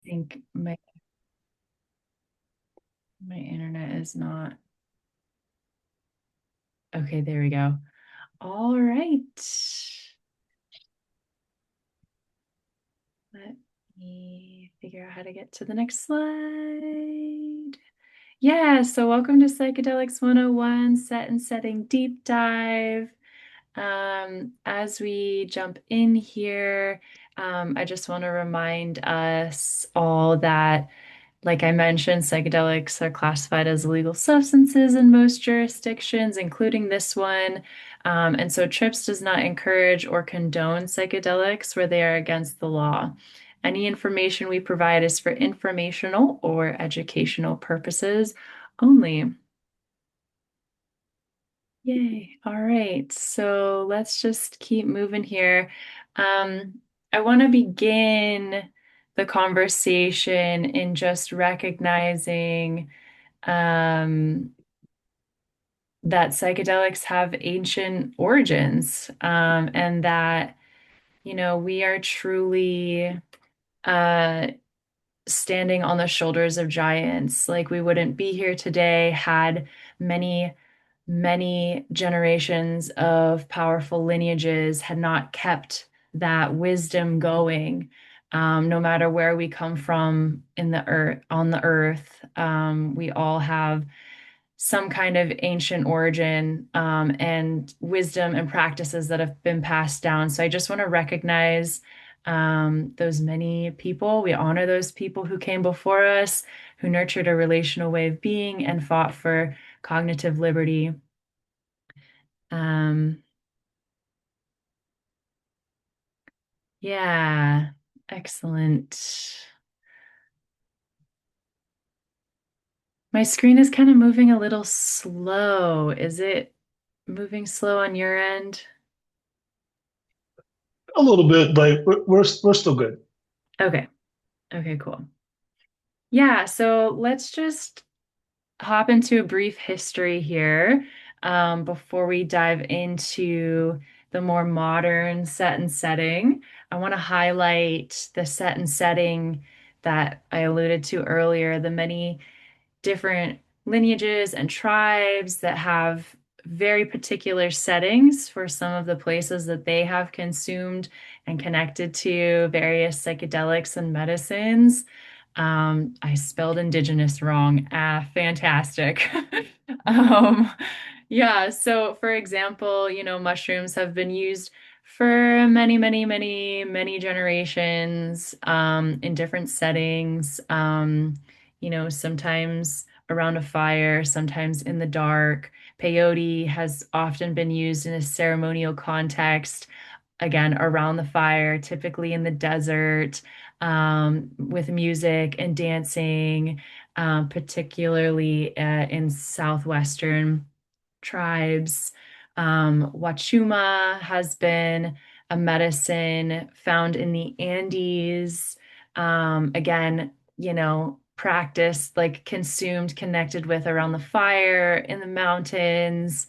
think my internet is not. Okay, there we go. All right. Let me figure out how to get to the next slide. Yeah, so welcome to Psychedelics 101 Set and Setting Deep Dive. As we jump in here, I just want to remind us all that, like I mentioned, psychedelics are classified as illegal substances in most jurisdictions, including this one. And so TRiPS does not encourage or condone psychedelics where they are against the law. Any information we provide is for informational or educational purposes only. Yay. All right. So let's just keep moving here. I want to begin the conversation in just recognizing um, that psychedelics have ancient origins, and that, we are truly uh, standing on the shoulders of giants. Like we wouldn't be here today had many, many generations of powerful lineages had not kept that wisdom going. No matter where we come from in the earth, on the earth, we all have some kind of ancient origin, and wisdom and practices that have been passed down. So I just want to recognize those many people. We honor those people who came before us, who nurtured a relational way of being and fought for cognitive liberty. Um, yeah, excellent. My screen is kind of moving a little slow. Is it moving slow on your end? A little bit, but we're still good. Okay. Okay, cool. Yeah, so let's just hop into a brief history here, before we dive into the more modern set and setting. I want to highlight the set and setting that I alluded to earlier, the many different lineages and tribes that have very particular settings for some of the places that they have consumed and connected to various psychedelics and medicines. I spelled indigenous wrong. Ah, fantastic. Um, yeah, so for example, mushrooms have been used for many, many, many, many generations, in different settings. Sometimes around a fire, sometimes in the dark. Peyote has often been used in a ceremonial context, again, around the fire, typically in the desert, with music and dancing, particularly in southwestern tribes. Wachuma has been a medicine found in the Andes. Again, practiced, like consumed, connected with around the fire in the mountains.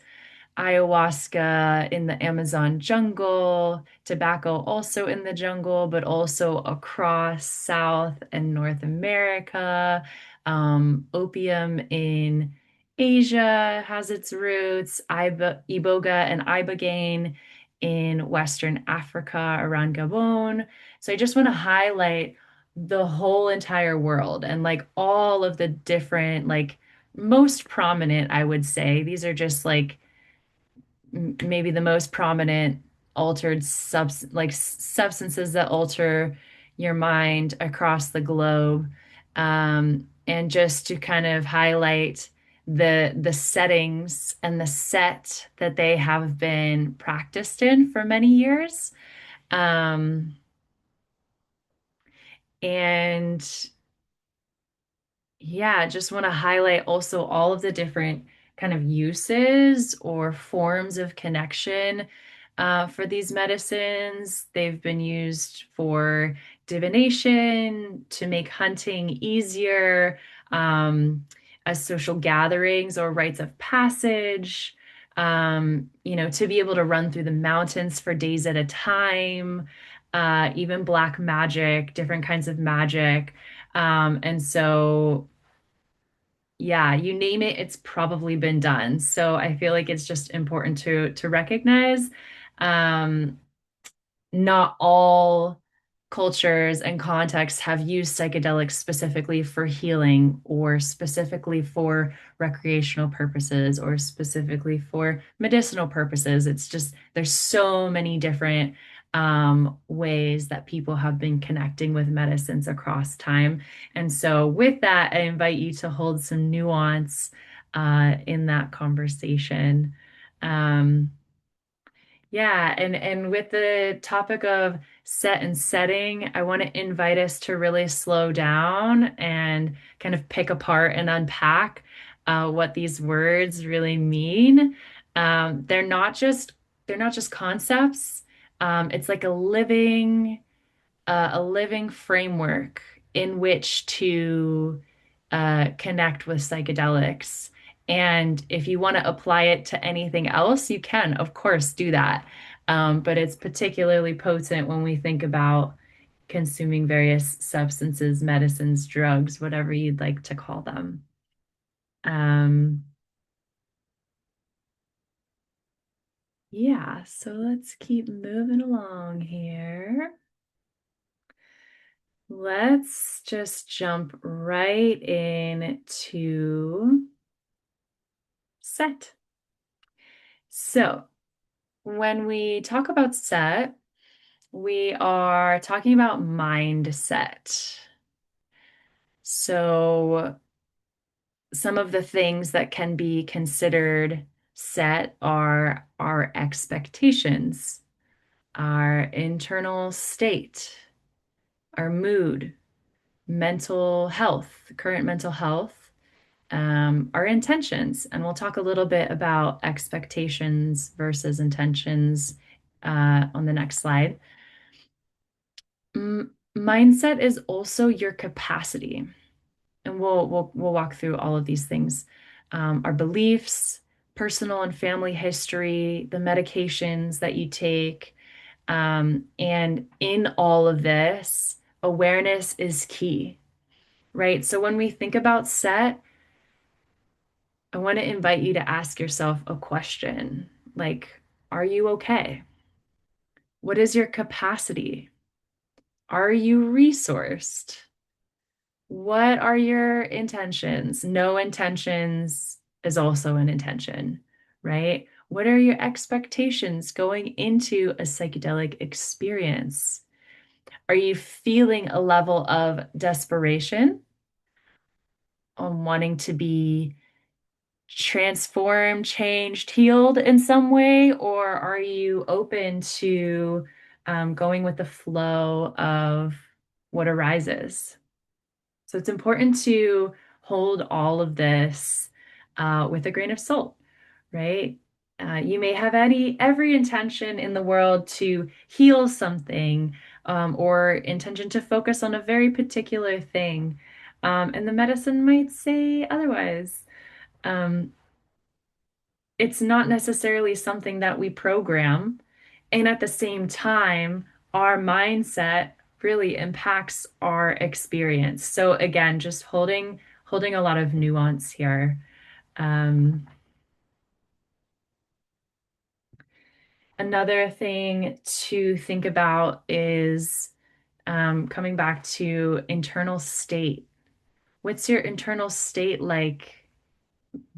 Ayahuasca in the Amazon jungle, tobacco also in the jungle, but also across South and North America. Opium in Asia has its roots, iboga and ibogaine in Western Africa around Gabon. So I just want to highlight the whole entire world and like all of the different, like most prominent, I would say. These are just like maybe the most prominent altered substances that alter your mind across the globe. And just to kind of highlight the settings and the set that they have been practiced in for many years. Um, and Yeah, just want to highlight also all of the different kind of uses or forms of connection, for these medicines. They've been used for divination, to make hunting easier, as social gatherings or rites of passage, to be able to run through the mountains for days at a time, even black magic, different kinds of magic. And so, yeah, you name it, it's probably been done. So I feel like it's just important to recognize. Um, Not all cultures and contexts have used psychedelics specifically for healing or specifically for recreational purposes or specifically for medicinal purposes. It's just there's so many different ways that people have been connecting with medicines across time. And so, with that, I invite you to hold some nuance in that conversation. Um, yeah, and with the topic of set and setting, I want to invite us to really slow down and kind of pick apart and unpack what these words really mean. They're not just concepts. It's like a living framework in which to connect with psychedelics. And if you want to apply it to anything else, you can, of course, do that. But it's particularly potent when we think about consuming various substances, medicines, drugs, whatever you'd like to call them. Um, yeah, so let's keep moving along here. Let's just jump right into set. So, when we talk about set, we are talking about mindset. So, some of the things that can be considered set are our expectations, our internal state, our mood, mental health, current mental health, our intentions. And we'll talk a little bit about expectations versus intentions on the next slide. Mindset is also your capacity, and we'll walk through all of these things. Our beliefs, personal and family history, the medications that you take, and in all of this, awareness is key, right? So when we think about set, I want to invite you to ask yourself a question like, are you okay? What is your capacity? Are you resourced? What are your intentions? No intentions is also an intention, right? What are your expectations going into a psychedelic experience? Are you feeling a level of desperation on wanting to be transformed, changed, healed in some way? Or are you open to going with the flow of what arises? So it's important to hold all of this with a grain of salt, right? You may have every intention in the world to heal something or intention to focus on a very particular thing. And the medicine might say otherwise. Um, it's not necessarily something that we program. And at the same time, our mindset really impacts our experience. So again, just holding a lot of nuance here. Um, Another thing to think about is coming back to internal state. What's your internal state like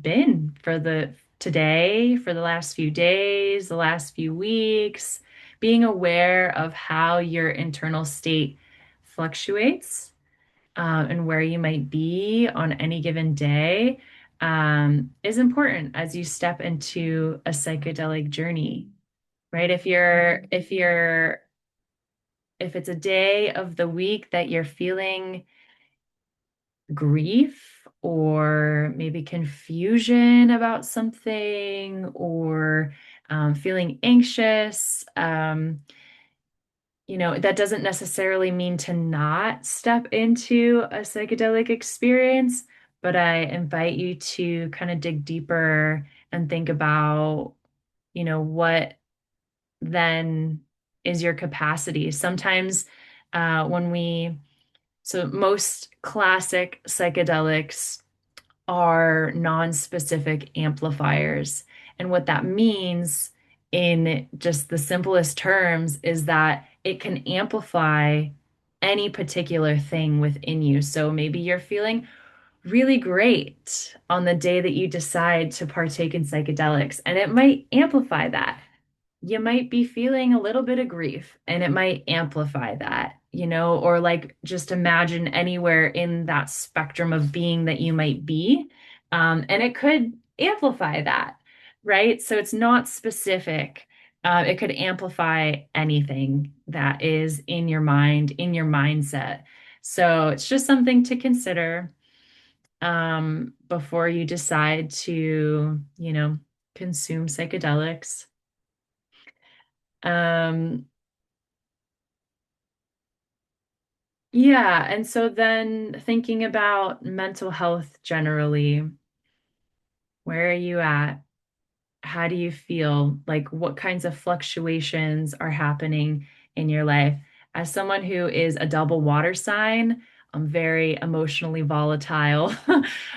been for the today, for the last few days, the last few weeks, being aware of how your internal state fluctuates and where you might be on any given day is important as you step into a psychedelic journey, right? If it's a day of the week that you're feeling grief or maybe confusion about something or feeling anxious. That doesn't necessarily mean to not step into a psychedelic experience, but I invite you to kind of dig deeper and think about, what then is your capacity. Sometimes when we So most classic psychedelics are non-specific amplifiers. And what that means in just the simplest terms is that it can amplify any particular thing within you. So maybe you're feeling really great on the day that you decide to partake in psychedelics, and it might amplify that. You might be feeling a little bit of grief, and it might amplify that, or like just imagine anywhere in that spectrum of being that you might be, and it could amplify that, right? So it's not specific. It could amplify anything that is in your mind, in your mindset. So it's just something to consider before you decide to, consume psychedelics. Um, yeah, and so then thinking about mental health generally, where are you at? How do you feel? Like, what kinds of fluctuations are happening in your life? As someone who is a double water sign, I'm very emotionally volatile.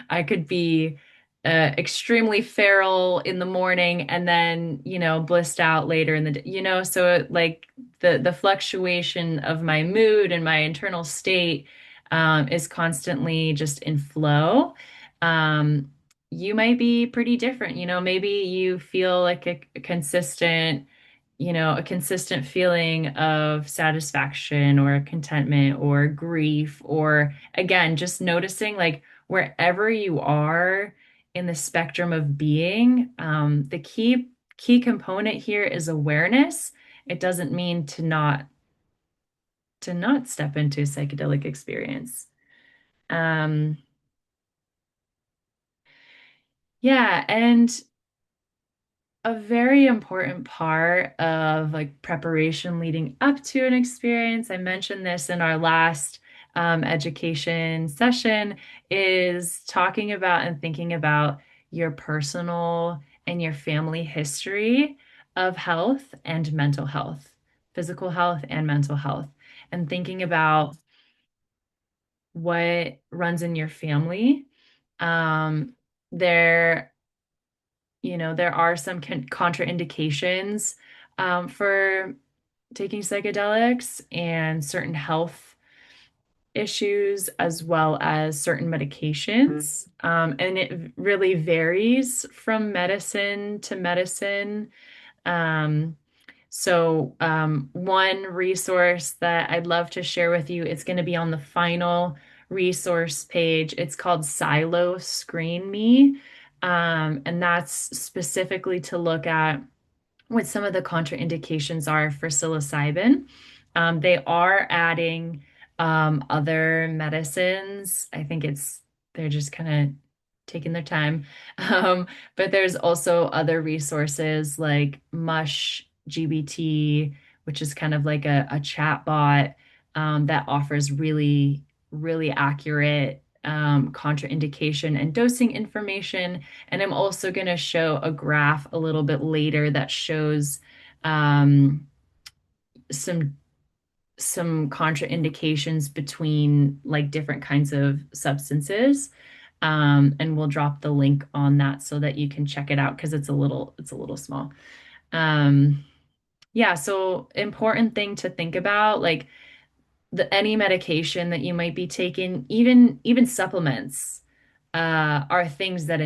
I could be extremely feral in the morning and then, blissed out later in the day, so like the fluctuation of my mood and my internal state is constantly just in flow. Um, you might be pretty different. Maybe you feel like a consistent feeling of satisfaction or contentment or grief, or again, just noticing like wherever you are in the spectrum of being, the key component here is awareness. It doesn't mean to not step into a psychedelic experience. Um, yeah, and a very important part of like preparation leading up to an experience, I mentioned this in our last education session, is talking about and thinking about your personal and your family history of health and mental health, physical health and mental health, and thinking about what runs in your family. Um, there there are some contraindications for taking psychedelics and certain health issues, as well as certain medications. And it really varies from medicine to medicine. Um, one resource that I'd love to share with you, it's going to be on the final resource page. It's called Silo Screen Me. And that's specifically to look at what some of the contraindications are for psilocybin. They are adding other medicines. I think they're just kind of taking their time. Um, but there's also other resources like Mush GBT, which is kind of like a chat bot that offers really, really accurate contraindication and dosing information. And I'm also going to show a graph a little bit later that shows um, some contraindications between like different kinds of substances. And we'll drop the link on that so that you can check it out because it's a little small. Um, yeah, so important thing to think about, like any medication that you might be taking, even supplements, are things that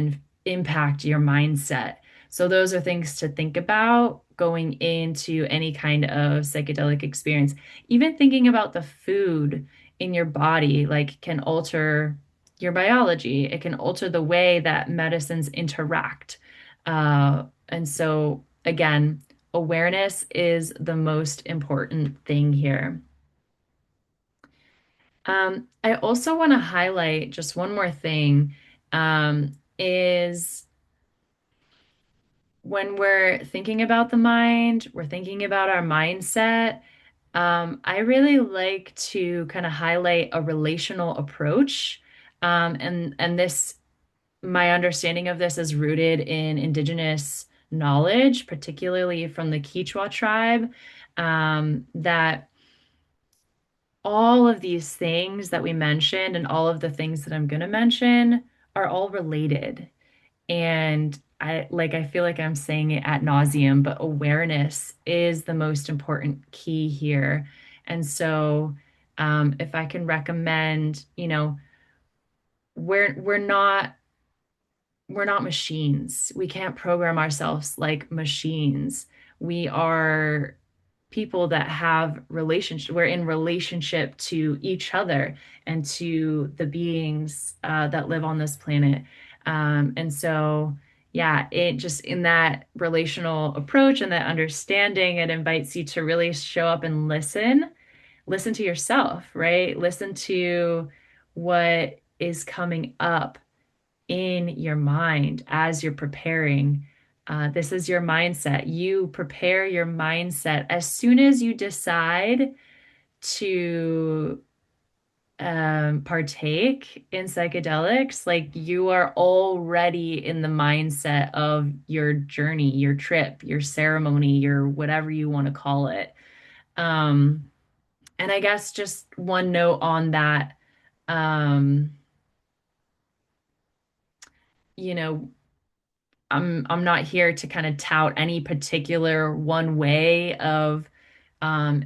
impact your mindset. So those are things to think about going into any kind of psychedelic experience. Even thinking about the food in your body, like can alter your biology. It can alter the way that medicines interact. And so again, awareness is the most important thing here. I also want to highlight just one more thing, is when we're thinking about the mind, we're thinking about our mindset. I really like to kind of highlight a relational approach. And my understanding of this is rooted in indigenous knowledge, particularly from the Quechua tribe, that all of these things that we mentioned and all of the things that I'm going to mention are all related. And I feel like I'm saying it ad nauseum, but awareness is the most important key here. And so, if I can recommend, we're not machines. We can't program ourselves like machines. We are people that have relationship. We're in relationship to each other and to the beings that live on this planet. And so, yeah, it just in that relational approach and that understanding, it invites you to really show up and listen. Listen to yourself, right? Listen to what is coming up in your mind as you're preparing. This is your mindset. You prepare your mindset as soon as you decide to partake in psychedelics, like you are already in the mindset of your journey, your trip, your ceremony, your whatever you want to call it. Um, and I guess just one note on that, um, you know, I'm not here to kind of tout any particular one way of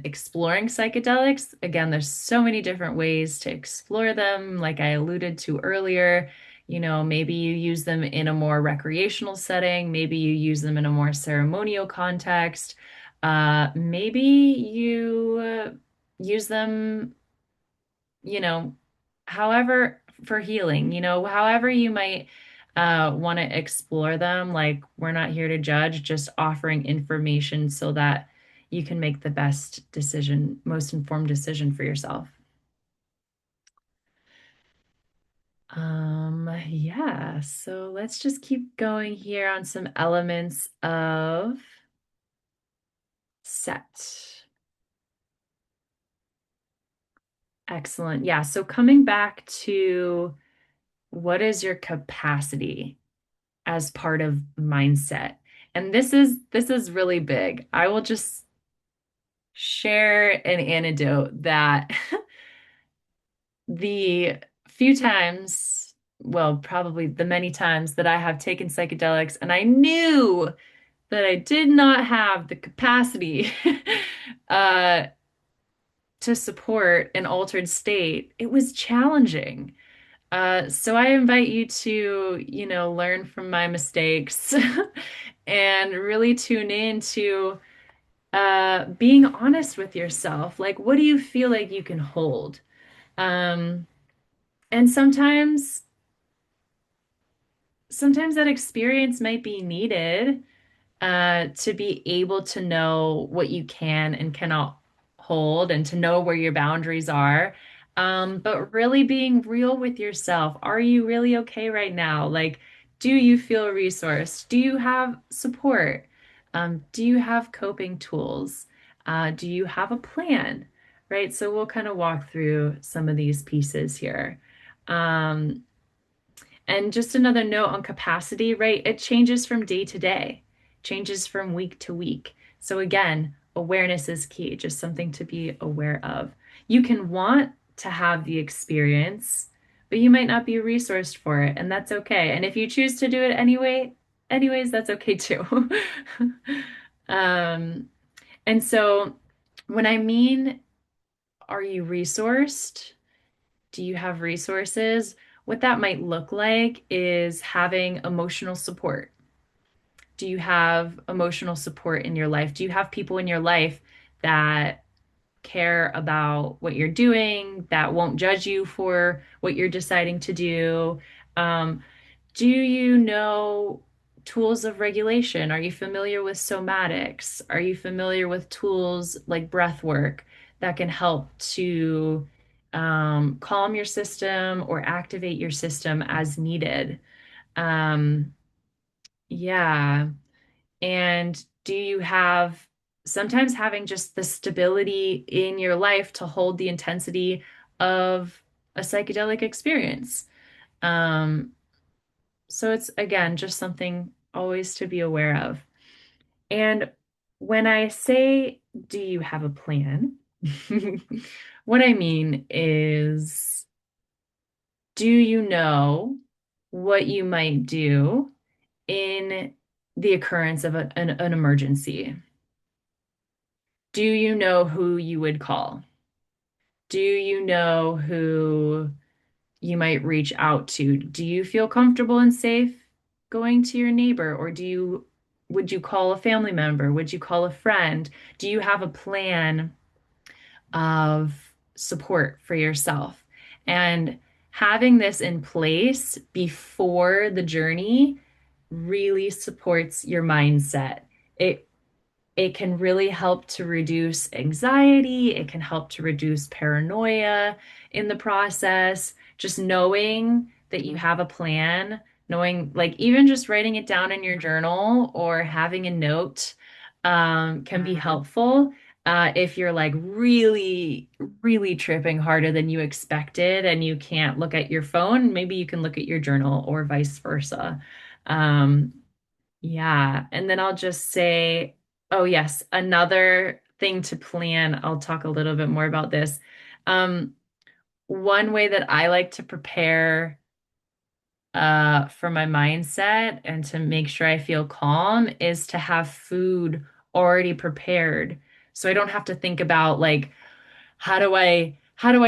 exploring psychedelics. Again, there's so many different ways to explore them. Like I alluded to earlier, maybe you use them in a more recreational setting, maybe you use them in a more ceremonial context. Maybe you use them however for healing, however you might want to explore them. Like we're not here to judge, just offering information so that you can make the best decision, most informed decision for yourself. Yeah, so let's just keep going here on some elements of set. Excellent. Yeah, so coming back to what is your capacity as part of mindset? And this is really big. I will just share an anecdote that the few times, well, probably the many times that I have taken psychedelics and I knew that I did not have the capacity uh, to support an altered state, it was challenging. So I invite you to, learn from my mistakes and really tune in to being honest with yourself. Like, what do you feel like you can hold? Um, and sometimes that experience might be needed to be able to know what you can and cannot hold and to know where your boundaries are. But really being real with yourself. Are you really okay right now? Like, do you feel resourced? Do you have support? Do you have coping tools? Do you have a plan? Right? So we'll kind of walk through some of these pieces here. Um, and just another note on capacity, right? It changes from day to day, changes from week to week. So again, awareness is key, just something to be aware of. You can want to have the experience, but you might not be resourced for it, and that's okay. And if you choose to do it anyways, that's okay too. Um, and so when I mean, are you resourced? Do you have resources? What that might look like is having emotional support. Do you have emotional support in your life? Do you have people in your life that care about what you're doing, that won't judge you for what you're deciding to do? Um, do you know tools of regulation? Are you familiar with somatics? Are you familiar with tools like breath work that can help to calm your system or activate your system as needed? Um, yeah. And do you have sometimes having just the stability in your life to hold the intensity of a psychedelic experience? Um, so it's again just something always to be aware of. And when I say, do you have a plan? What I mean is, do you know what you might do in the occurrence of an emergency? Do you know who you would call? Do you know who you might reach out to? Do you feel comfortable and safe going to your neighbor, or would you call a family member? Would you call a friend? Do you have a plan of support for yourself? And having this in place before the journey really supports your mindset. It it can really help to reduce anxiety. It can help to reduce paranoia in the process. Just knowing that you have a plan, knowing, like, even just writing it down in your journal or having a note can be helpful. If you're like really, really tripping harder than you expected and you can't look at your phone, maybe you can look at your journal or vice versa. Um, yeah, and then I'll just say, oh yes, another thing to plan. I'll talk a little bit more about this. Um, One way that I like to prepare for my mindset and to make sure I feel calm is to have food already prepared. So I don't have to think about like how do I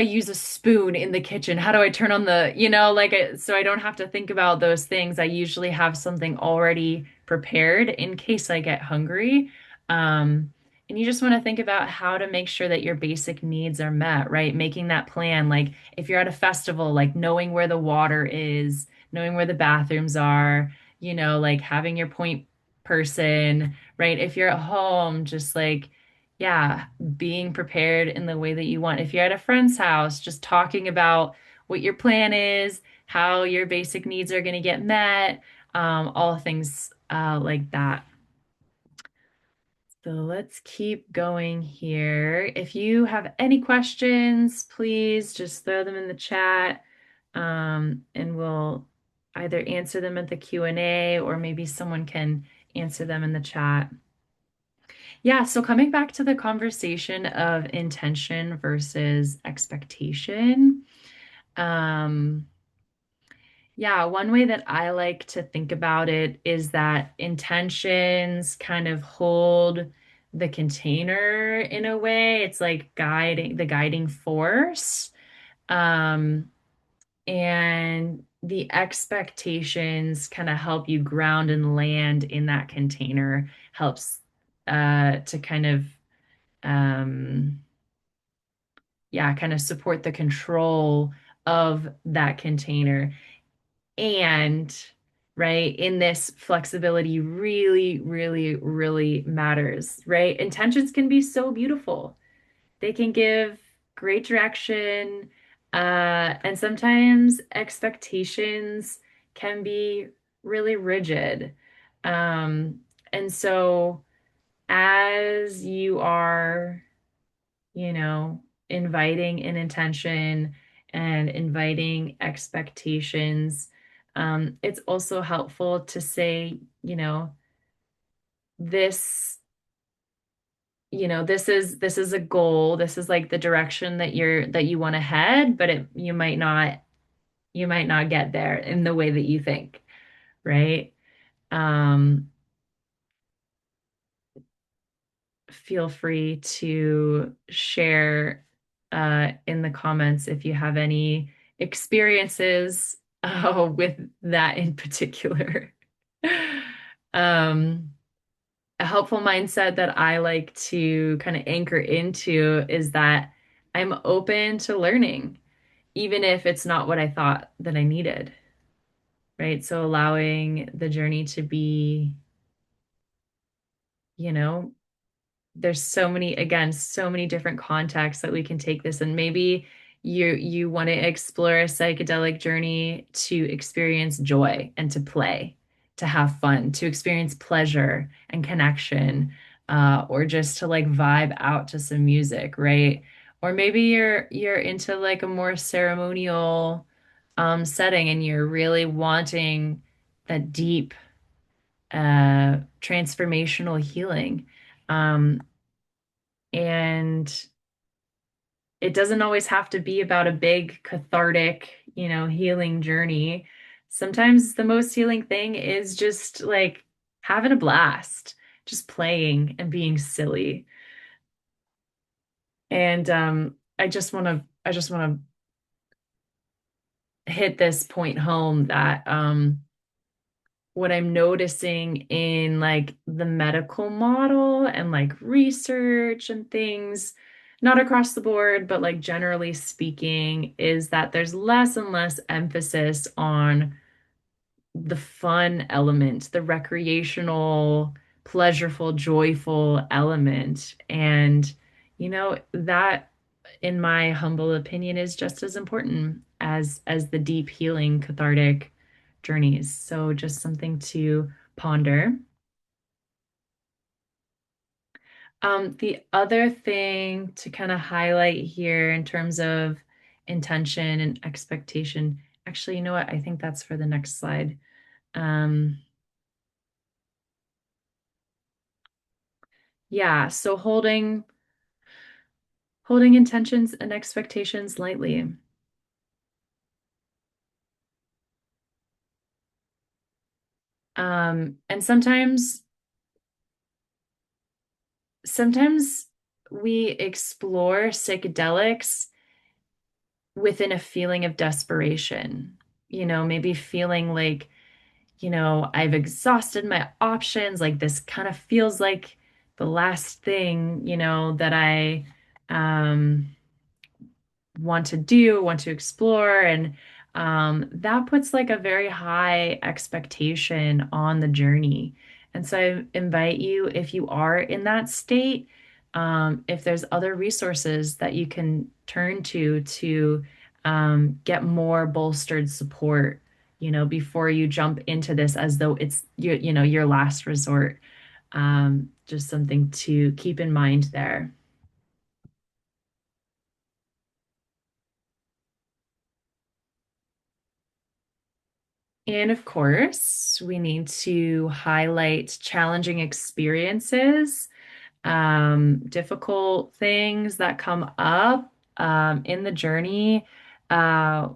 use a spoon in the kitchen? How do I turn on the, so I don't have to think about those things. I usually have something already prepared in case I get hungry. And you just want to think about how to make sure that your basic needs are met, right? Making that plan, like if you're at a festival, like knowing where the water is, knowing where the bathrooms are, like having your point person, right? If you're at home, just like, yeah, being prepared in the way that you want. If you're at a friend's house, just talking about what your plan is, how your basic needs are going to get met, all things like that. So let's keep going here. If you have any questions, please just throw them in the chat, and we'll either answer them at the Q&A or maybe someone can answer them in the chat. Yeah, so coming back to the conversation of intention versus expectation, um, yeah, one way that I like to think about it is that intentions kind of hold the container in a way. It's like the guiding force. Um, and the expectations kind of help you ground and land in that container, helps to kind of um, yeah, kind of support the control of that container. And right, in this flexibility really, really, really matters, right? Intentions can be so beautiful. They can give great direction, and sometimes expectations can be really rigid. Um, and so as you are inviting an intention and inviting expectations. It's also helpful to say, this, this is a goal. This is like the direction that you want to head, but you might not get there in the way that you think, right? Um, Feel free to share in the comments if you have any experiences with that in particular. Um, a helpful mindset that I like to kind of anchor into is that I'm open to learning, even if it's not what I thought that I needed, right? So allowing the journey to be, you know, there's so many different contexts that we can take this, and maybe you want to explore a psychedelic journey to experience joy and to play, to have fun, to experience pleasure and connection, or just to like vibe out to some music, right? Or maybe you're into like a more ceremonial setting and you're really wanting that deep transformational healing. Um, and it doesn't always have to be about a big cathartic, healing journey. Sometimes the most healing thing is just like having a blast, just playing and being silly. And I just want to hit this point home that what I'm noticing in like the medical model and like research and things, not across the board, but like generally speaking, is that there's less and less emphasis on the fun element, the recreational, pleasureful, joyful element. And, that, in my humble opinion, is just as important as the deep healing, cathartic journeys. So just something to ponder. The other thing to kind of highlight here in terms of intention and expectation, actually, you know what? I think that's for the next slide. Um, Yeah, so holding intentions and expectations lightly. And sometimes we explore psychedelics within a feeling of desperation. Maybe feeling like, I've exhausted my options, like this kind of feels like the last thing, that I um want to do, want to explore. And that puts like a very high expectation on the journey. And so I invite you, if you are in that state, if there's other resources that you can turn to get more bolstered support, before you jump into this as though it's your last resort. Just something to keep in mind there. And of course, we need to highlight challenging experiences, difficult things that come up in the journey, uh,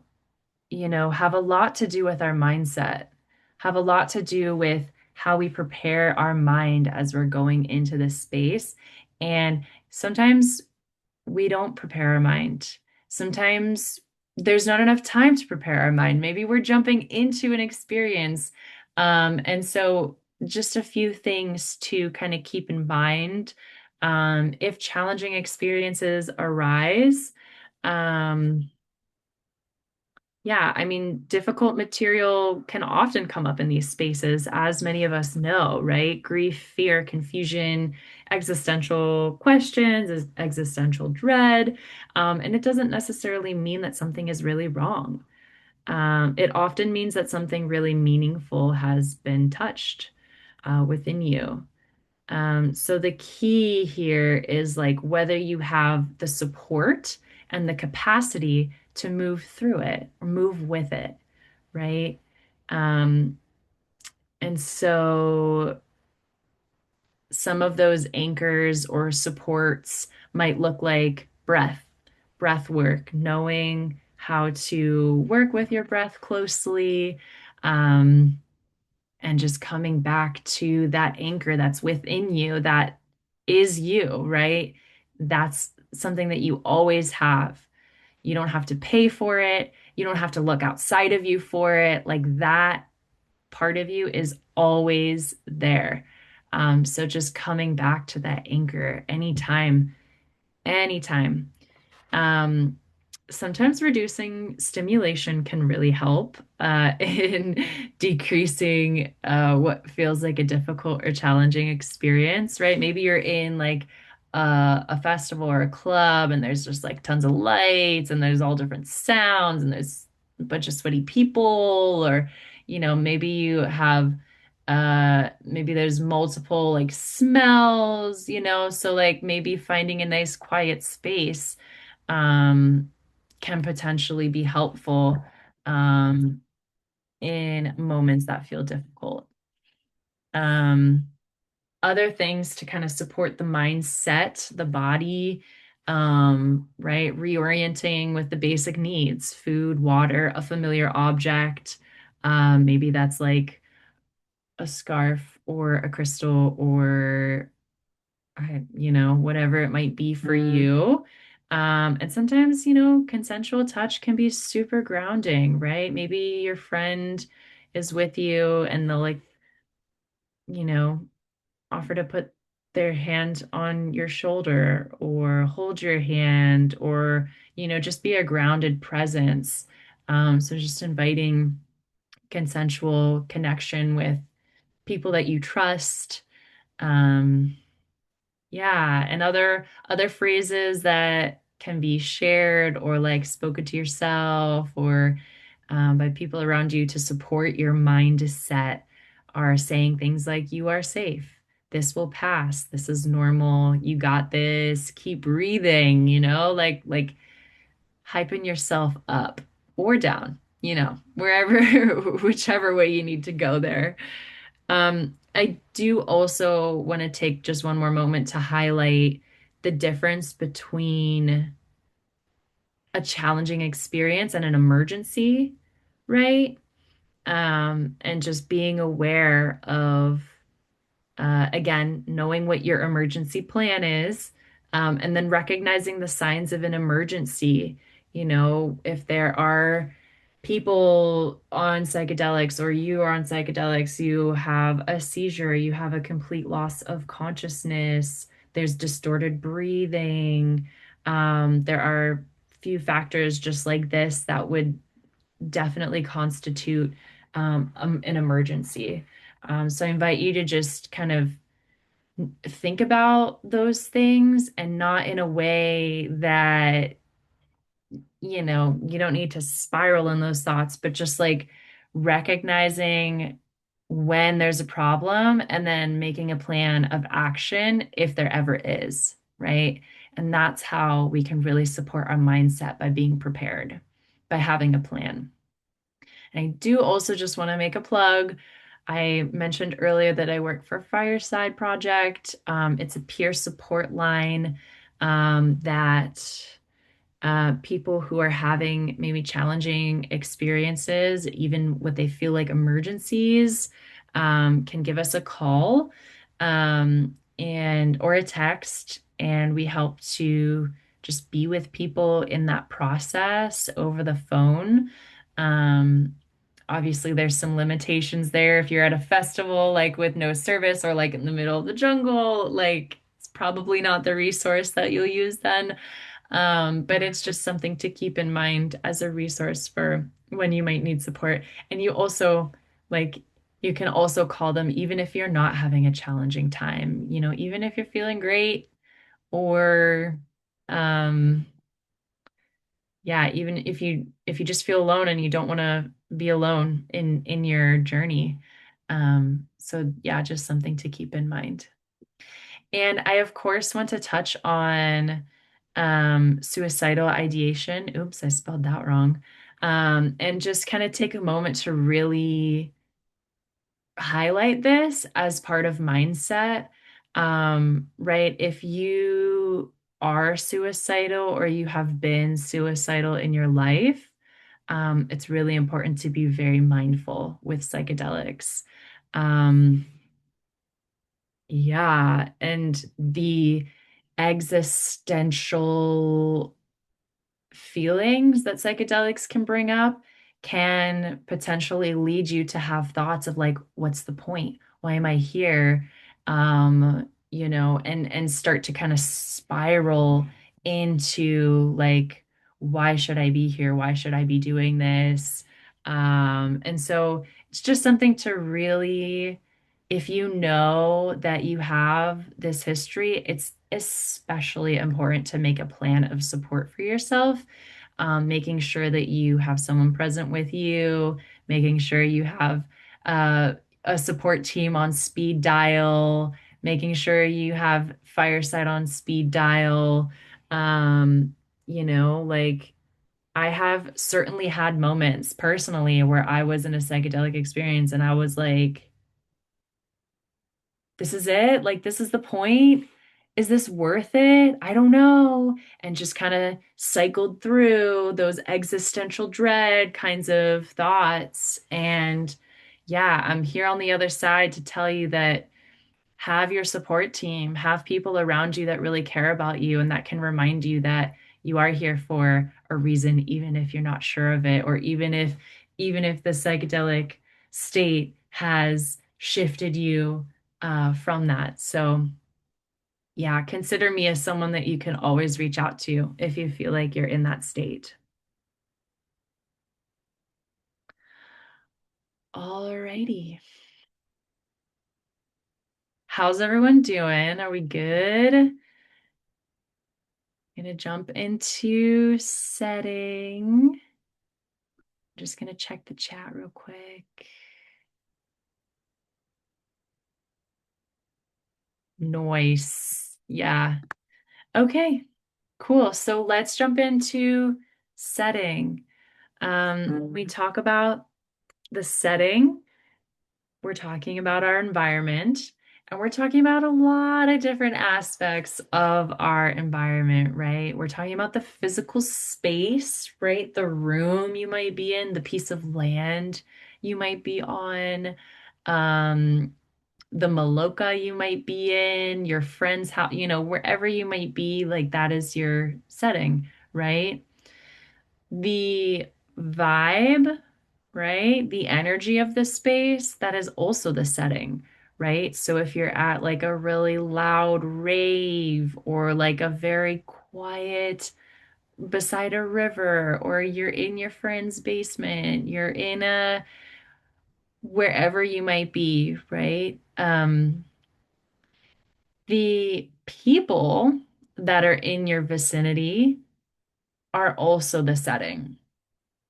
have a lot to do with our mindset, have a lot to do with how we prepare our mind as we're going into this space. And sometimes we don't prepare our mind. Sometimes there's not enough time to prepare our mind. Maybe we're jumping into an experience. And so, just a few things to kind of keep in mind. If challenging experiences arise, um, yeah, I mean, difficult material can often come up in these spaces, as many of us know, right? Grief, fear, confusion, existential questions, existential dread. And it doesn't necessarily mean that something is really wrong. It often means that something really meaningful has been touched within you. So the key here is like whether you have the support and the capacity to move through it or move with it, right? Um, and so some of those anchors or supports might look like breath work, knowing how to work with your breath closely. Um, and just coming back to that anchor that's within you that is you, right? That's something that you always have. You don't have to pay for it. You don't have to look outside of you for it. Like that part of you is always there. So just coming back to that anchor anytime, anytime. Um, Sometimes reducing stimulation can really help in decreasing what feels like a difficult or challenging experience, right? Maybe you're in like a festival or a club and there's just like tons of lights and there's all different sounds and there's a bunch of sweaty people, or maybe you have maybe there's multiple like smells, so like maybe finding a nice quiet space um, can potentially be helpful um, in moments that feel difficult. Um, Other things to kind of support the mindset, the body. right? Reorienting with the basic needs, food, water, a familiar object. Maybe that's like a scarf or a crystal or whatever it might be for you. And sometimes, consensual touch can be super grounding, right? Maybe your friend is with you and they'll like, you know, offer to put their hand on your shoulder or hold your hand or, just be a grounded presence. So just inviting consensual connection with people that you trust. Um, Yeah, and other phrases that can be shared or like spoken to yourself or by people around you to support your mindset are saying things like "you are safe. This will pass. This is normal. You got this. Keep breathing." Like hyping yourself up or down. Wherever, whichever way you need to go there. I do also want to take just one more moment to highlight the difference between a challenging experience and an emergency, right? And just being aware of, again, knowing what your emergency plan is, and then recognizing the signs of an emergency. If there are people on psychedelics or you are on psychedelics, you have a seizure, you have a complete loss of consciousness, there's distorted breathing. There are few factors just like this that would definitely constitute an emergency. So I invite you to just kind of think about those things and not in a way that you don't need to spiral in those thoughts, but just like recognizing when there's a problem and then making a plan of action if there ever is, right? And that's how we can really support our mindset by being prepared, by having a plan. And I do also just want to make a plug. I mentioned earlier that I work for Fireside Project. It's a peer support line that people who are having maybe challenging experiences, even what they feel like emergencies, can give us a call and or a text, and we help to just be with people in that process over the phone. Um, Obviously, there's some limitations there. If you're at a festival, like with no service or like in the middle of the jungle, like it's probably not the resource that you'll use then. But it's just something to keep in mind as a resource for when you might need support. And like, you can also call them even if you're not having a challenging time, even if you're feeling great or, um, yeah, even if you just feel alone and you don't want to be alone in your journey. So yeah, just something to keep in mind. And I, of course, want to touch on suicidal ideation. Oops, I spelled that wrong. And just kind of take a moment to really highlight this as part of mindset. Right? If you are suicidal or you have been suicidal in your life, it's really important to be very mindful with psychedelics. Um, yeah, and the existential feelings that psychedelics can bring up can potentially lead you to have thoughts of like, what's the point? Why am I here? And start to kind of spiral into like, why should I be here? Why should I be doing this? And so it's just something to really, if you know that you have this history, it's especially important to make a plan of support for yourself, making sure that you have someone present with you, making sure you have uh, a support team on speed dial, making sure you have Fireside on speed dial. Um, like I have certainly had moments personally where I was in a psychedelic experience and I was like, this is it? Like, this is the point? is this worth it? I don't know. And just kind of cycled through those existential dread kinds of thoughts. And yeah, I'm here on the other side to tell you that have your support team, have people around you that really care about you and that can remind you that you are here for a reason, even if you're not sure of it, or even if the psychedelic state has shifted you from that. So yeah, consider me as someone that you can always reach out to if you feel like you're in that state. Alrighty. How's everyone doing? Are we good? Gonna jump into setting. Just gonna check the chat real quick. Noise. Yeah. Okay, cool. So let's jump into setting. We talk about the setting. We're talking about our environment, and we're talking about a lot of different aspects of our environment, right? We're talking about the physical space, right? The room you might be in, the piece of land you might be on, um, the maloka you might be in, your friend's house, wherever you might be, like that is your setting, right? The vibe, right? The energy of the space, that is also the setting, right? So if you're at like a really loud rave or like a very quiet beside a river, or you're in your friend's basement, you're in a wherever you might be, right? The people that are in your vicinity are also the setting,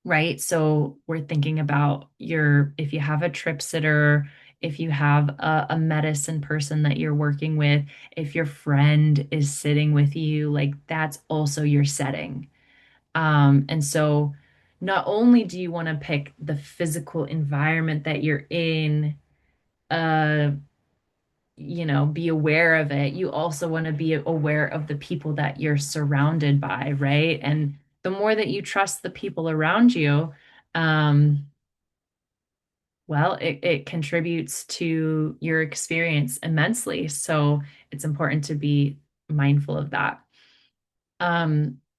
right? So we're thinking about if you have a trip sitter, if you have a medicine person that you're working with, if your friend is sitting with you, like that's also your setting. And so not only do you want to pick the physical environment that you're in, uh, be aware of it. You also want to be aware of the people that you're surrounded by, right? And the more that you trust the people around you, um, well, it contributes to your experience immensely. So it's important to be mindful of that.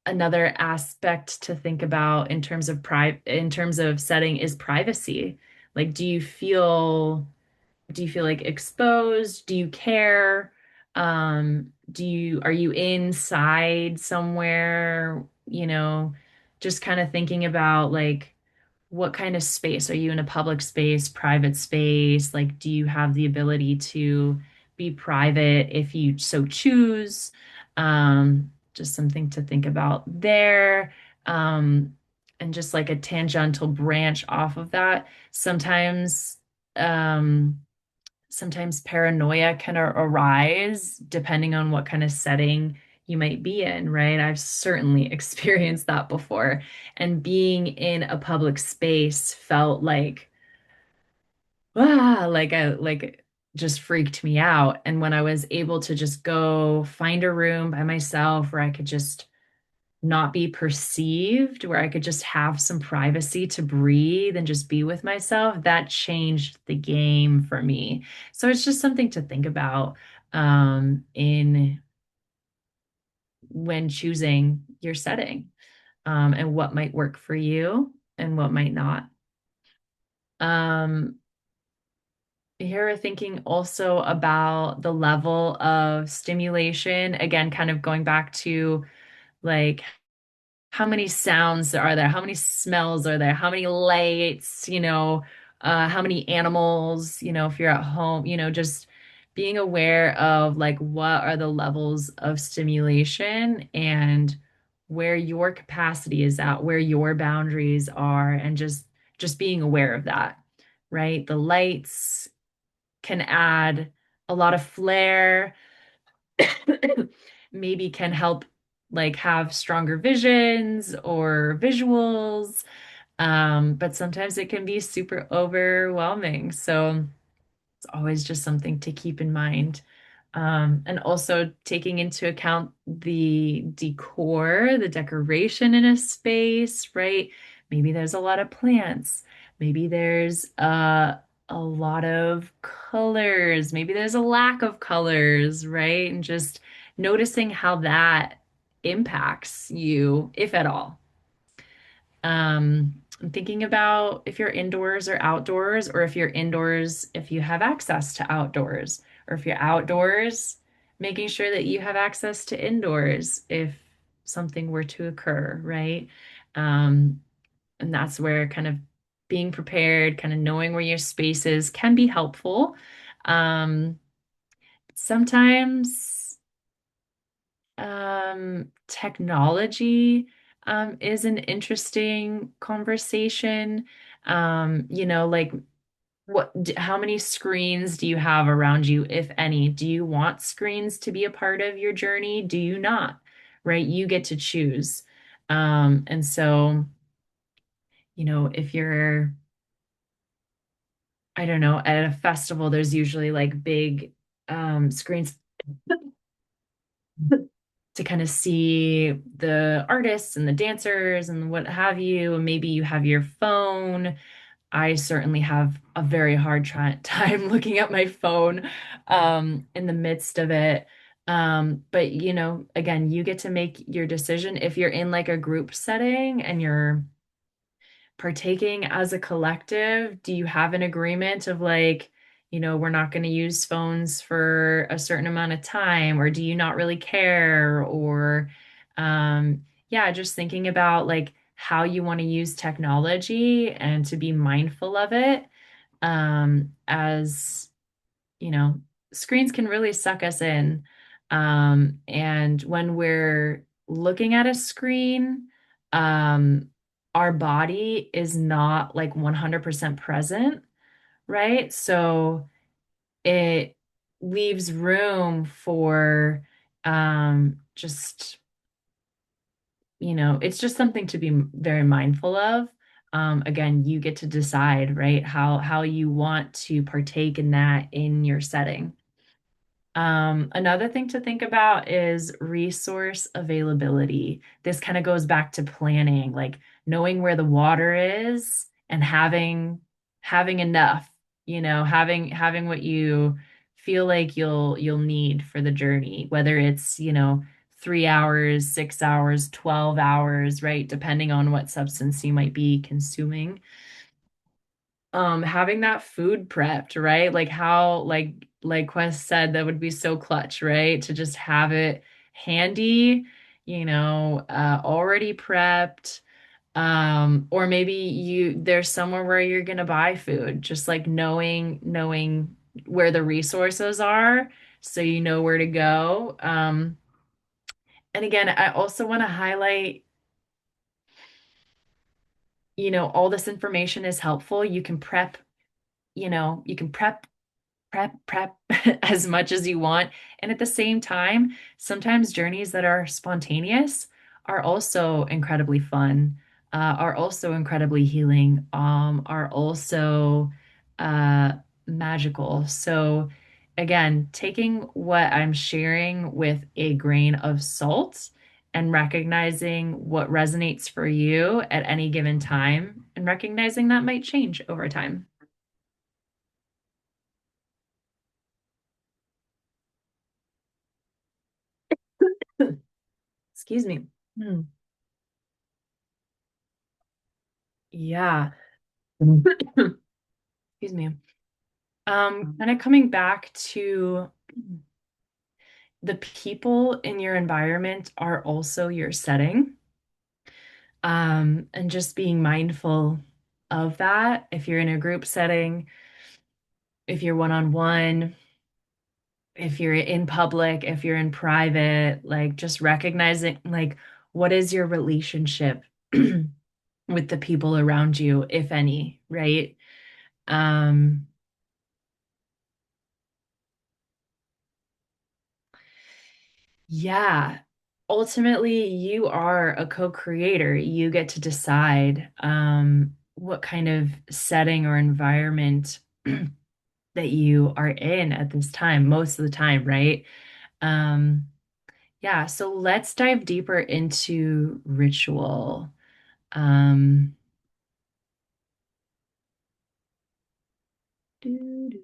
Another aspect to think about in terms of setting is privacy. Like, do you feel like exposed? Do you care? Are you inside somewhere? Just kind of thinking about like what kind of space? Are you in a public space, private space? Like, do you have the ability to be private if you so choose? Just something to think about there. Um, and just like a tangential branch off of that, sometimes um sometimes paranoia can arise depending on what kind of setting you might be in, right? I've certainly experienced that before. And being in a public space felt like just freaked me out. And when I was able to just go find a room by myself where I could just not be perceived, where I could just have some privacy to breathe and just be with myself, that changed the game for me. So it's just something to think about in when choosing your setting, and what might work for you and what might not. Um, Here we're thinking also about the level of stimulation. Again, kind of going back to like how many sounds are there? How many smells are there? How many lights, how many animals, if you're at home, just being aware of like what are the levels of stimulation and where your capacity is at, where your boundaries are, and just being aware of that, right? The lights can add a lot of flair, maybe can help like have stronger visions or visuals. But sometimes it can be super overwhelming. So it's always just something to keep in mind. And also taking into account the decor, the decoration in a space, right? Maybe there's a lot of plants. Maybe there's a lot of colors. Maybe there's a lack of colors, right? And just noticing how that impacts you, if at all. I'm thinking about if you're indoors or outdoors, or if you're indoors, if you have access to outdoors, or if you're outdoors, making sure that you have access to indoors if something were to occur, right? Um, and that's where kind of being prepared, kind of knowing where your space is can be helpful. Sometimes technology is an interesting conversation. Like how many screens do you have around you, if any? Do you want screens to be a part of your journey? Do you not? Right? You get to choose. And so, if you're, I don't know, at a festival, there's usually like big screens to kind of see the artists and the dancers and what have you. And maybe you have your phone. I certainly have a very hard time looking at my phone in the midst of it. But again, you get to make your decision. If you're in like a group setting and you're partaking as a collective, do you have an agreement of like, we're not going to use phones for a certain amount of time, or do you not really care? Or, yeah, just thinking about like how you want to use technology and to be mindful of it. As you know, screens can really suck us in. And when we're looking at a screen, um, our body is not like 100% present, right? So it leaves room for just, it's just something to be very mindful of. Again, you get to decide, right, how you want to partake in that in your setting. Another thing to think about is resource availability. This kind of goes back to planning, like knowing where the water is and having enough, having what you feel like you'll need for the journey, whether it's, 3 hours, 6 hours, 12 hours, right? Depending on what substance you might be consuming. Having that food prepped, right? Like how like Quest said, that would be so clutch, right? To just have it handy, already prepped. Or maybe there's somewhere where you're gonna buy food, just like knowing where the resources are, so you know where to go. And again, I also want to highlight, all this information is helpful. You can prep as much as you want. And at the same time, sometimes journeys that are spontaneous are also incredibly fun, are also incredibly healing, are also uh, magical. So, again, taking what I'm sharing with a grain of salt and recognizing what resonates for you at any given time, and recognizing that might change over time. Excuse me. Hmm. Yeah. Excuse me. Kind of coming back to the people in your environment are also your setting. And just being mindful of that. If you're in a group setting, if you're one-on-one, if you're in public, if you're in private, like just recognizing like what is your relationship with the people around you, if any, right? Um, Yeah, ultimately, you are a co-creator. You get to decide what kind of setting or environment that you are in at this time, most of the time, right? Um, yeah, so let's dive deeper into ritual. Um, doo-doo.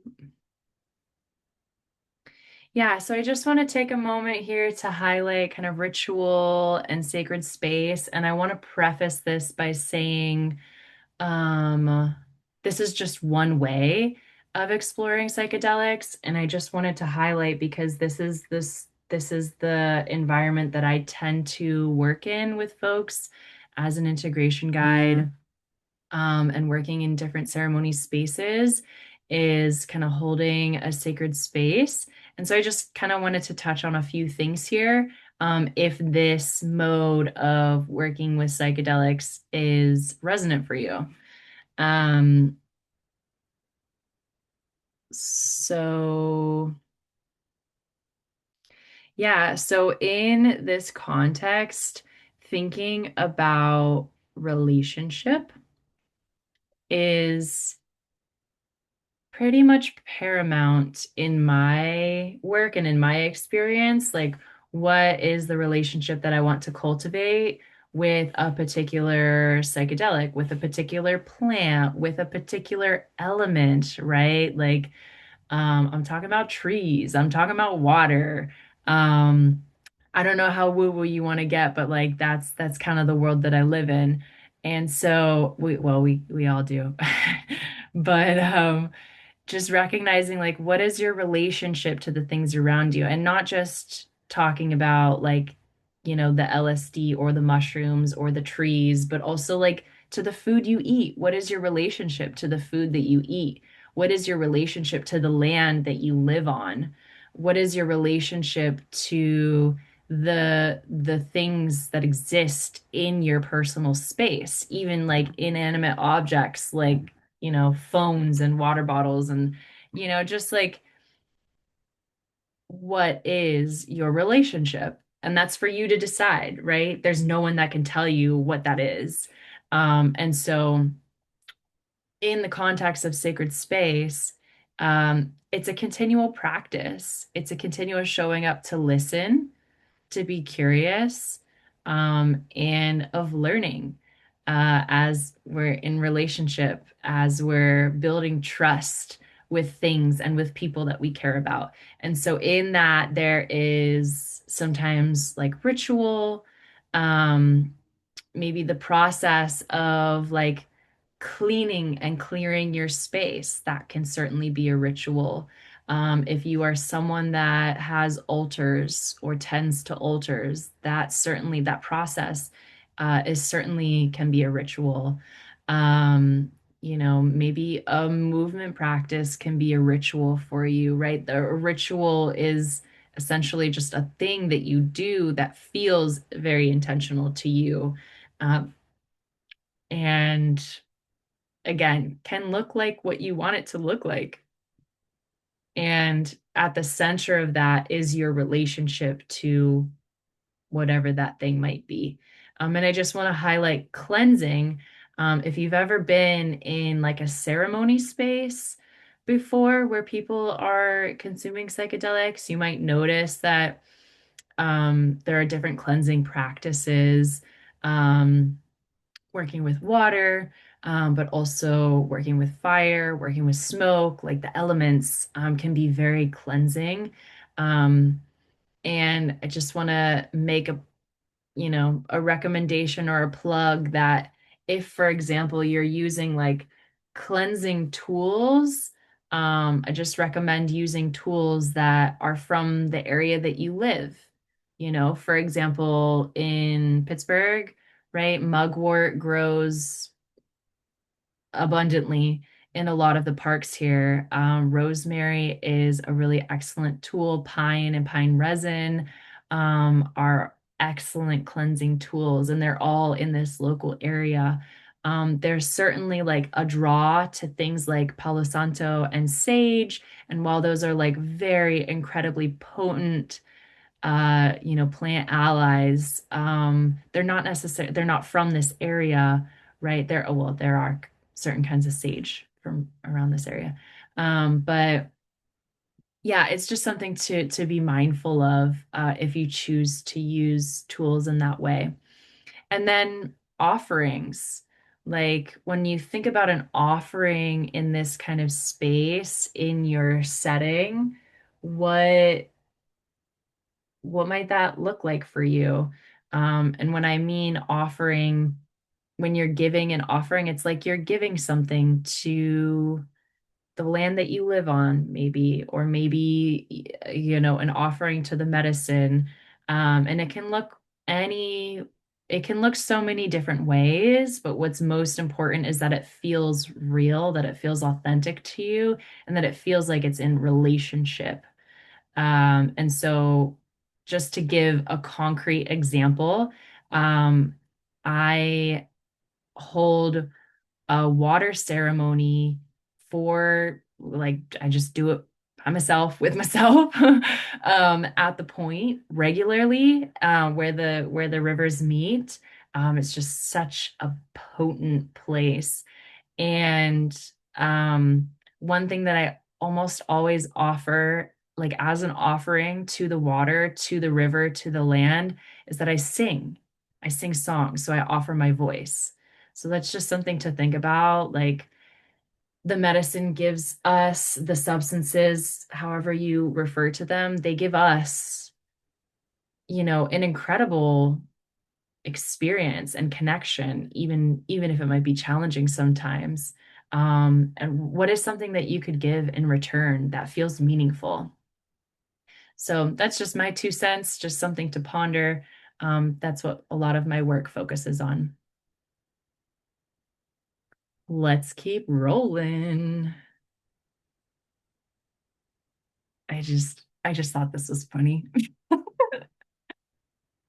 Yeah, so I just want to take a moment here to highlight kind of ritual and sacred space. And I want to preface this by saying, um, this is just one way of exploring psychedelics, and I just wanted to highlight because this is the environment that I tend to work in with folks as an integration guide, and working in different ceremony spaces is kind of holding a sacred space. And so I just kind of wanted to touch on a few things here. If this mode of working with psychedelics is resonant for you. Um, so yeah, so in this context, thinking about relationship is pretty much paramount in my work and in my experience. Like, what is the relationship that I want to cultivate with a particular psychedelic, with a particular plant, with a particular element, right? Like, I'm talking about trees. I'm talking about water. Um, I don't know how woo-woo you want to get, but like that's kind of the world that I live in. And so we all do. But just recognizing like what is your relationship to the things around you and not just talking about like the LSD or the mushrooms or the trees, but also like to the food you eat. What is your relationship to the food that you eat? What is your relationship to the land that you live on? What is your relationship to the things that exist in your personal space, even like inanimate objects like phones and water bottles and, just like what is your relationship? And that's for you to decide, right? There's no one that can tell you what that is. And so, in the context of sacred space, it's a continual practice, it's a continuous showing up to listen, to be curious, and of learning as we're in relationship, as we're building trust with things and with people that we care about. And so, in that, there is sometimes like ritual, um, maybe the process of like cleaning and clearing your space. That can certainly be a ritual. If you are someone that has altars or tends to altars, that process is certainly can be a ritual. Maybe a movement practice can be a ritual for you, right? The ritual is essentially just a thing that you do that feels very intentional to you. Um, and again, can look like what you want it to look like. And at the center of that is your relationship to whatever that thing might be. And I just want to highlight cleansing. If you've ever been in like a ceremony space before where people are consuming psychedelics, you might notice that there are different cleansing practices. Um, Working with water, but also working with fire, working with smoke, like the elements can be very cleansing. Um, and I just want to make a recommendation or a plug that if, for example, you're using like cleansing tools, I just recommend using tools that are from the area that you live. For example, in Pittsburgh, right, mugwort grows abundantly in a lot of the parks here. Rosemary is a really excellent tool. Pine and pine resin are excellent cleansing tools, and they're all in this local area. There's certainly like a draw to things like Palo Santo and sage. And while those are like very incredibly potent plant allies. They're not from this area, right? There are certain kinds of sage from around this area. But yeah, it's just something to be mindful of if you choose to use tools in that way. And then offerings. Like when you think about an offering in this kind of space in your setting, what what might that look like for you? And when I mean offering, when you're giving an offering, it's like you're giving something to the land that you live on, maybe, or maybe, an offering to the medicine. And any, it can look so many different ways, but what's most important is that it feels real, that it feels authentic to you, and that it feels like it's in relationship. And so, just to give a concrete example, I hold a water ceremony for like I just do it by myself with myself at the point regularly where the rivers meet. It's just such a potent place. And one thing that I almost always offer, like as an offering to the water, to the river, to the land, is that I sing. I sing songs. So I offer my voice. So that's just something to think about. Like the medicine gives us the substances, however you refer to them, they give us, an incredible experience and connection, even if it might be challenging sometimes. And what is something that you could give in return that feels meaningful? So that's just my 2 cents, just something to ponder. That's what a lot of my work focuses on. Let's keep rolling. I just thought this was funny.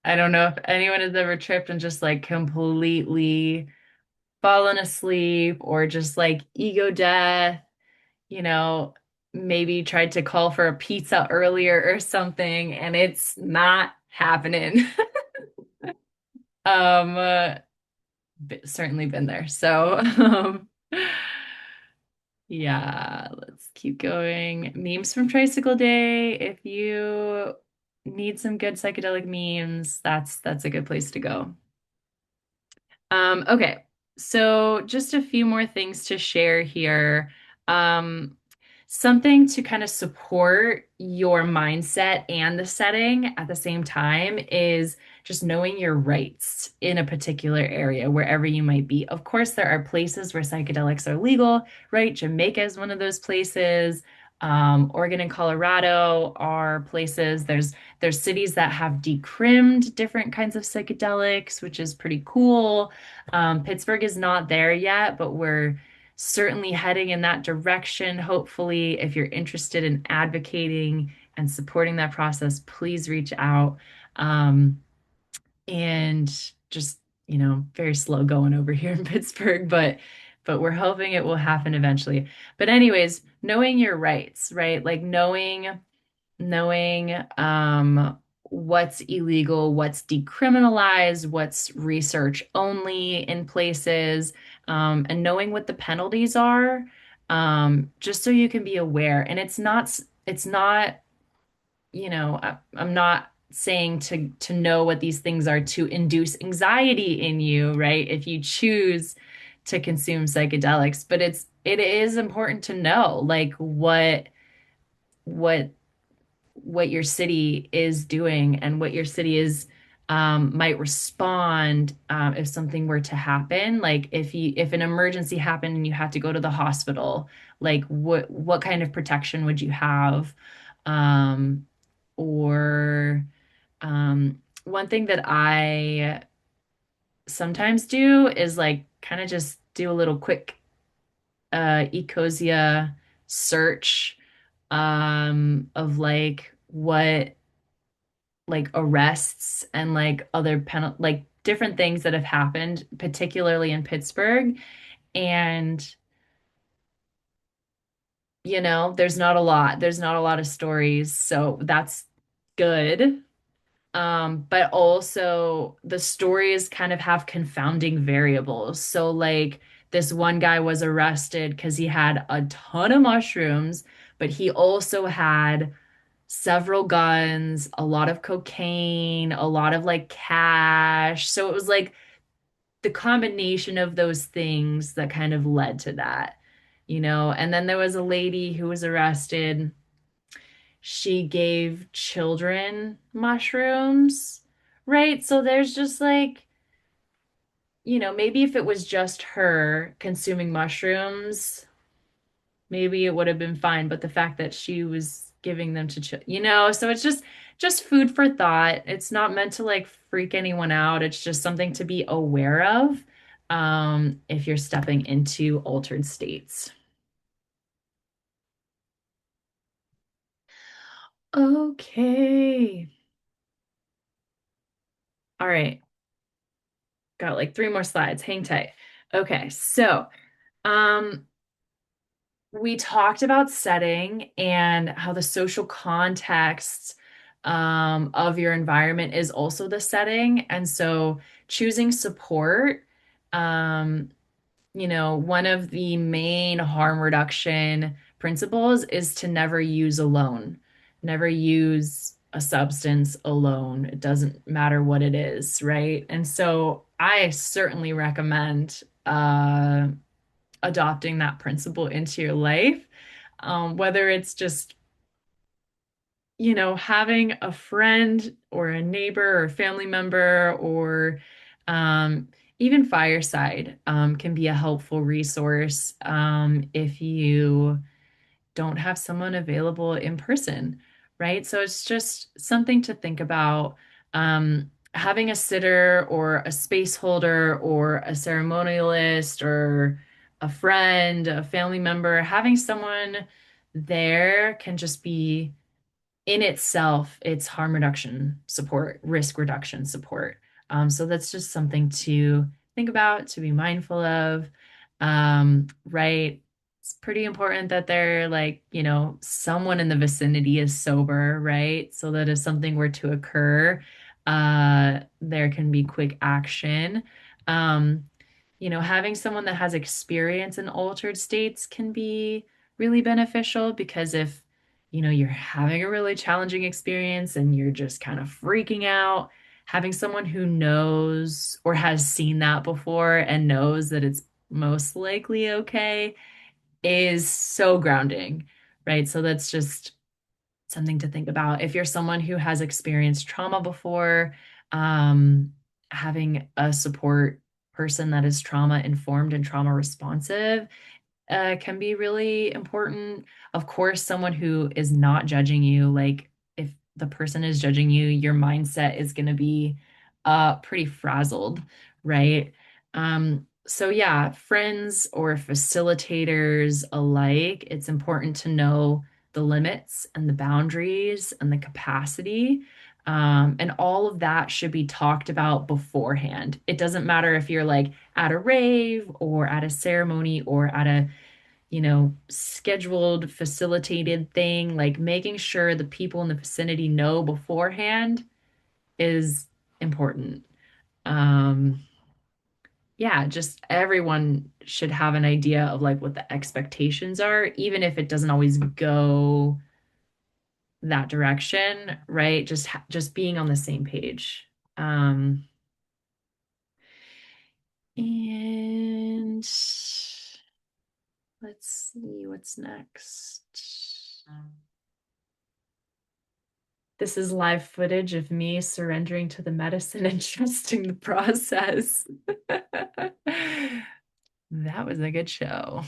I don't know if anyone has ever tripped and just like completely fallen asleep or just like ego death, you know, maybe tried to call for a pizza earlier or something and it's not happening. Um, uh, Certainly been there. So, yeah, let's keep going. Memes from Tricycle Day. If you need some good psychedelic memes, that's a good place to go. Okay, so just a few more things to share here. Um, Something to kind of support your mindset and the setting at the same time is just knowing your rights in a particular area, wherever you might be. Of course, there are places where psychedelics are legal, right? Jamaica is one of those places. Oregon and Colorado are places. There's cities that have decrimmed different kinds of psychedelics, which is pretty cool. Pittsburgh is not there yet, but we're certainly heading in that direction. Hopefully, if you're interested in advocating and supporting that process, please reach out. Um, and just, very slow going over here in Pittsburgh, but we're hoping it will happen eventually. But anyways, knowing your rights, right? Like knowing what's illegal, what's decriminalized, what's research only in places, and knowing what the penalties are, just so you can be aware. And it's not, I'm not saying to know what these things are to induce anxiety in you, right? If you choose to consume psychedelics, but it is important to know like what what your city is doing and what your city is might respond if something were to happen. Like if an emergency happened and you had to go to the hospital, like what kind of protection would you have? Um, or One thing that I sometimes do is like kind of just do a little quick Ecosia search of like what like arrests and like other like different things that have happened, particularly in Pittsburgh. And, there's not a lot of stories. So that's good. But also the stories kind of have confounding variables. So like this one guy was arrested because he had a ton of mushrooms, but he also had several guns, a lot of cocaine, a lot of like cash. So it was like the combination of those things that kind of led to that, you know. And then there was a lady who was arrested. She gave children mushrooms, right? So there's just like, maybe if it was just her consuming mushrooms, maybe it would have been fine, but the fact that she was giving them to so it's just food for thought. It's not meant to like freak anyone out. It's just something to be aware of if you're stepping into altered states. Okay. All right. Got like three more slides. Hang tight. Okay. So, um, we talked about setting and how the social context of your environment is also the setting. And so choosing support, um, one of the main harm reduction principles is to never use alone, never use a substance alone. It doesn't matter what it is, right? And so I certainly recommend adopting that principle into your life, whether it's just, having a friend or a neighbor or family member or um, even fireside can be a helpful resource if you don't have someone available in person, right? So it's just something to think about. Having a sitter or a space holder or a ceremonialist or a friend, a family member, having someone there can just be in itself, it's harm reduction support, risk reduction support. So that's just something to think about, to be mindful of. Right? It's pretty important that they're like, someone in the vicinity is sober, right? So that if something were to occur, there can be quick action. Um, having someone that has experience in altered states can be really beneficial because if you're having a really challenging experience and you're just kind of freaking out, having someone who knows or has seen that before and knows that it's most likely okay is so grounding, right? So that's just something to think about. If you're someone who has experienced trauma before, um, having a support person that is trauma informed and trauma responsive can be really important. Of course, someone who is not judging you, like if the person is judging you, your mindset is going to be pretty frazzled, right? So yeah, friends or facilitators alike, it's important to know the limits and the boundaries and the capacity. And all of that should be talked about beforehand. It doesn't matter if you're like at a rave or at a ceremony or at a scheduled, facilitated thing, like making sure the people in the vicinity know beforehand is important. Um, yeah, just everyone should have an idea of like what the expectations are, even if it doesn't always go that direction, right? Just being on the same page. Um, and let's see what's next. This is live footage of me surrendering to the medicine and trusting the process. That was a good show.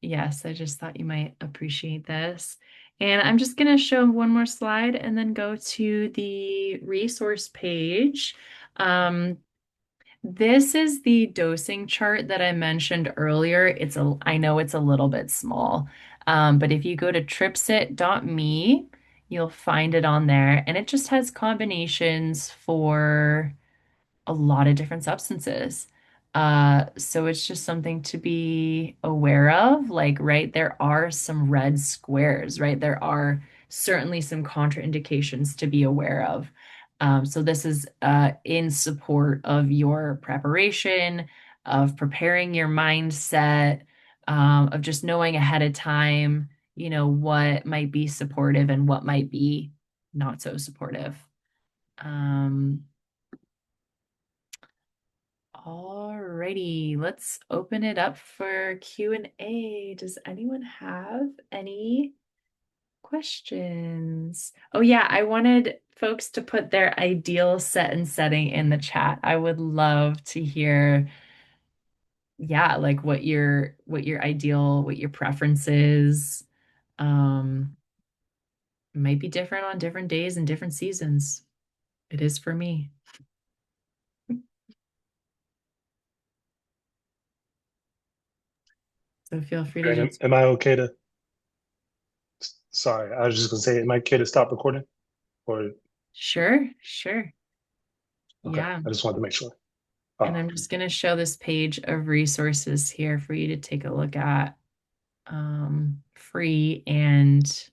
Yes, I just thought you might appreciate this. And I'm just going to show one more slide and then go to the resource page. Um, this is the dosing chart that I mentioned earlier. I know it's a little bit small, but if you go to tripsit.me, you'll find it on there, and it just has combinations for a lot of different substances. So it's just something to be aware of. Like, right, there are some red squares, right? There are certainly some contraindications to be aware of. So this is in support of your preparation, of preparing your mindset, of just knowing ahead of time, what might be supportive and what might be not so supportive. Um, Alrighty, let's open it up for Q&A. Does anyone have any questions? Oh yeah, I wanted folks to put their ideal set and setting in the chat. I would love to hear, yeah, like what your ideal, what your preferences. Might be different on different days and different seasons. It is for me. So feel free to Okay, just am I okay to? Sorry, I was just gonna say, am I okay to stop recording? Or sure, sure. okay, Yeah. I just wanted to make sure. And I'm just going to show this page of resources here for you to take a look at, free and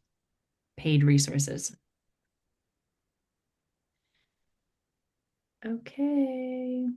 paid resources. Okay.